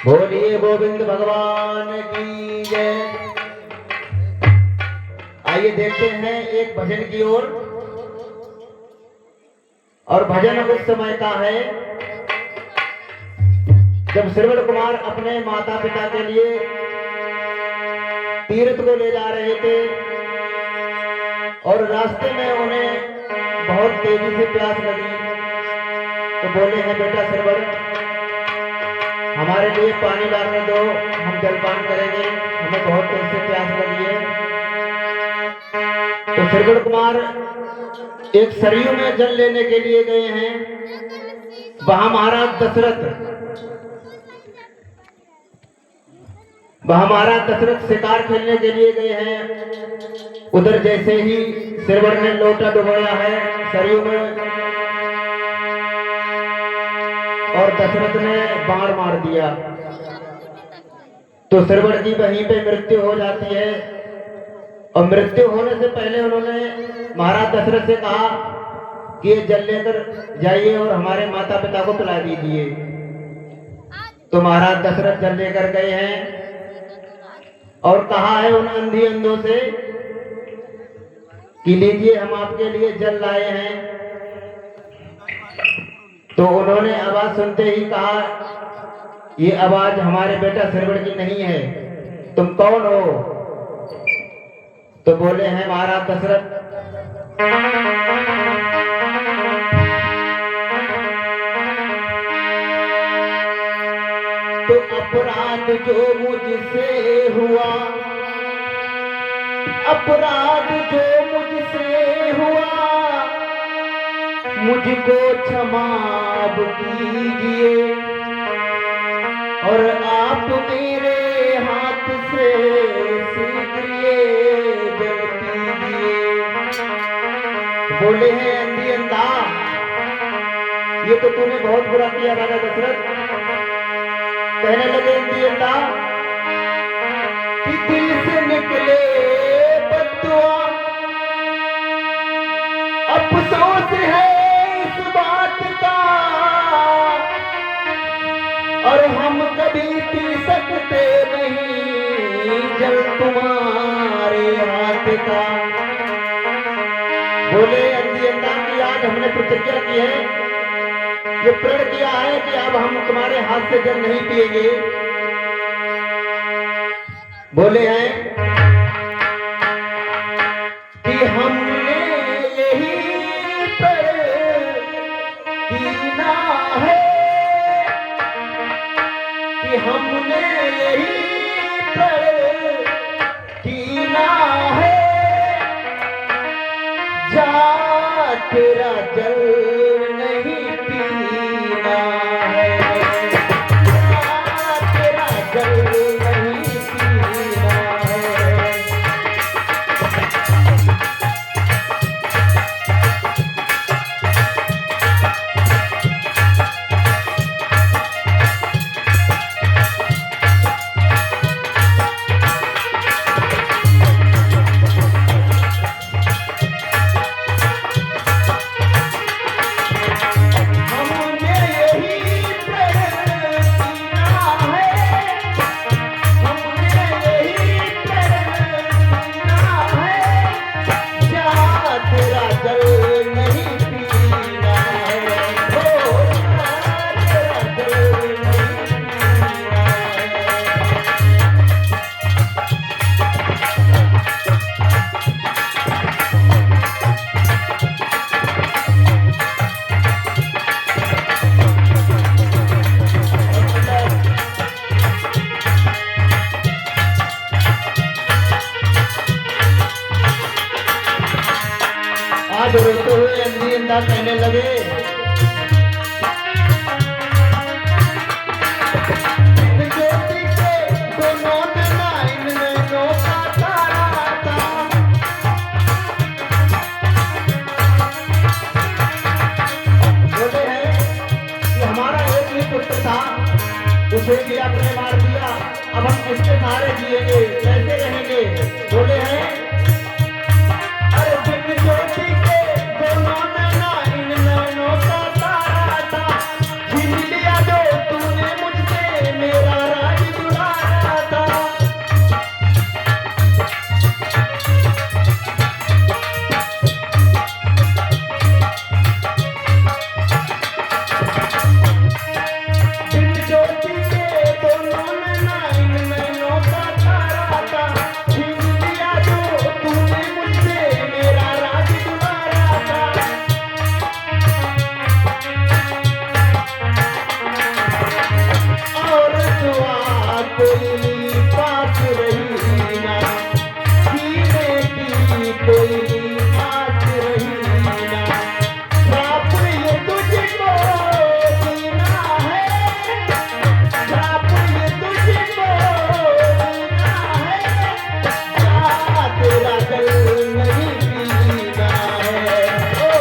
बोलिए गोविंद भगवान की जय। आइए देखते हैं एक भजन की ओर। और भजन उस समय का है जब श्रवण कुमार अपने माता पिता के लिए तीर्थ को ले जा रहे थे और रास्ते में उन्हें बहुत तेजी से प्यास लगी, तो बोले हैं बेटा श्रवण, हमारे लिए पानी लाने दो, हम जलपान करेंगे, हमें बहुत तेज से प्यास लगी है। तो श्रवण कुमार एक सरयू में जल लेने के लिए गए हैं। वहां महाराज दशरथ शिकार खेलने के लिए गए हैं। उधर जैसे ही श्रवण ने लोटा डुबोया है सरयू में और दशरथ ने बाण मार दिया, तो श्रवण की वहीं पे मृत्यु हो जाती है। और मृत्यु होने से पहले उन्होंने महाराज दशरथ से कहा कि ये जल लेकर जाइए और हमारे माता पिता को पिला दीजिए। तो महाराज दशरथ जल लेकर गए हैं और कहा है उन अंधी अंधों से कि लीजिए हम आपके लिए जल लाए हैं। तो उन्होंने आवाज सुनते ही कहा ये आवाज हमारे बेटा श्रवण की नहीं है, तुम कौन हो? तो बोले हैं महाराज दशरथ, तो अपराध जो मुझसे हुआ, अपराध जो मुझसे हुआ, मुझको क्षमा कीजिए और आप मेरे हाथ से शीघ्र जल पीजिए। बोले हैं अंधी अंधा, ये तो तूने बहुत बुरा किया राजा दशरथ। कहने लगे अंधी अंधा कि दिल से निकले बद्दुआ, अफसोस है इस बात का और हम कभी पी सकते नहीं जल तुम्हारे हाथ का। बोले अंधी अंधा की आज हमने प्रतिज्ञा की है, ये प्रण किया है कि अब हम तुम्हारे हाथ से जल नहीं पिएंगे। बोले हैं कि हमने यही प्रण कीना है, कि हमने यही प्रण कीना है, जा तेरा जल नहीं पीना है, जा तेरा जल नहीं पीना है। आज रोते हुए अंधी अंधा कहने लगे ज्योति के दोनों लाइन में नौका तारा था। बोले हैं कि हमारा एक ही पुत्र था, उसे भी आपने मार दिया, अब हम किसके सहारे जिएंगे, कैसे रहेंगे? बोले हैं ज्योति के दोनों लाइन में नौका तारा था, छीन लिया जो तूने मुझसे मेरा कोई पास रही ना, जीने की कोई आस रही ना, श्राप ये तुझको जीना है, श्राप ये तुझको जीना है, क्या तेरा जल नहीं पीना है, ओ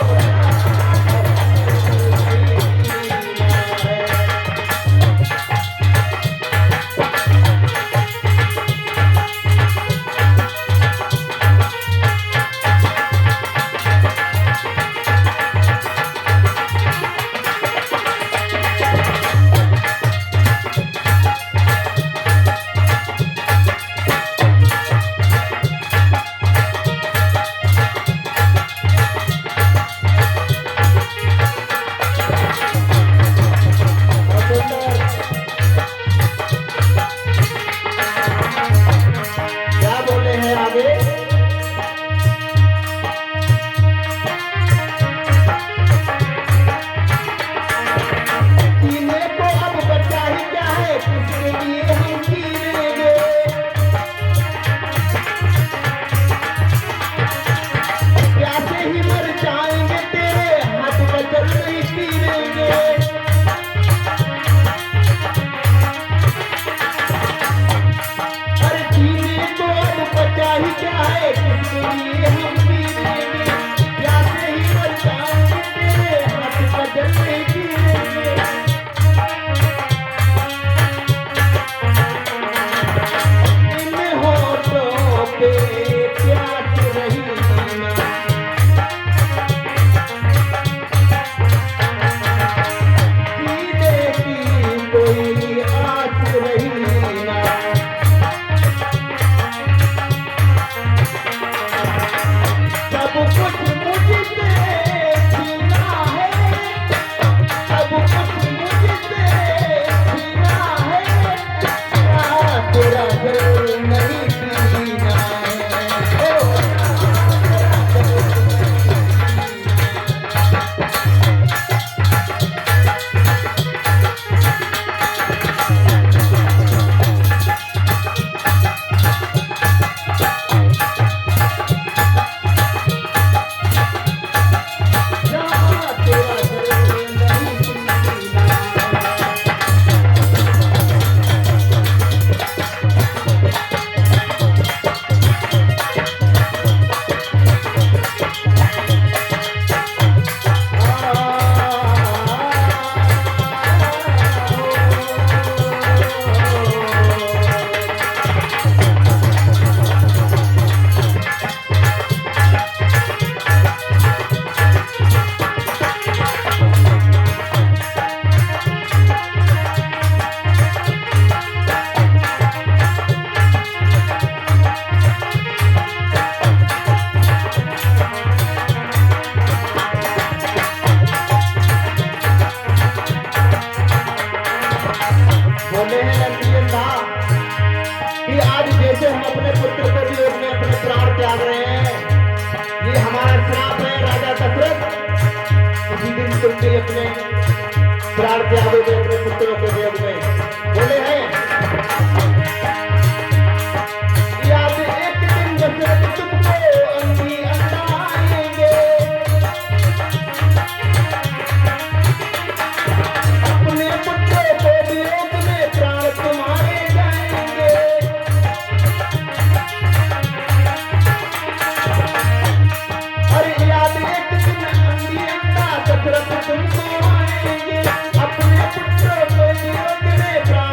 क्या बोले हैं आगे? जीने को अब बचा ही क्या है, किसके लिए हम जीएंगे, प्यासे ही मर जाएंगे, तेरे हाथ का जल नहीं पीएंगे। अरे जीने को अब बचा ही क्या है, किसके लिए हम जीएंगे, प्यासे ही मर जाएंगे, तेरे हाथ का जल नहीं पीएंगे। इन होठों पे प्यास रही ना, जीने की कोई आस रही ना, सब कुछ मुझसे छीना है, सब कुछ मुझसे छीना है, क्या तेरा जल नहीं पीना है, ओ क्या तेरा जल नहीं पीना है। बोले हैं रणधीर साहब कि आज जैसे हम अपने पुत्र को भी अपने अपने प्राण त्याग रहे हैं, ये हमारा श्राप है राजा दशरथ, उसी दिन तुम भी अपने प्राण त्यागोगे अपने पुत्रों के वियोग में। बोले हैं याद एक दिन दशरथ तुमको अंधी अंधा आएंगे, अपने पुत्रों को वियोग में प्राण तुम्हारे जाएंगे। अरे याद एक दिन अंधी अंधा दशरथ तुमको आएंगे, अपने पुत्रों को वियोग में प्राण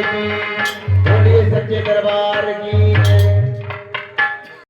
की, बोलिए सच्चे दरबार की।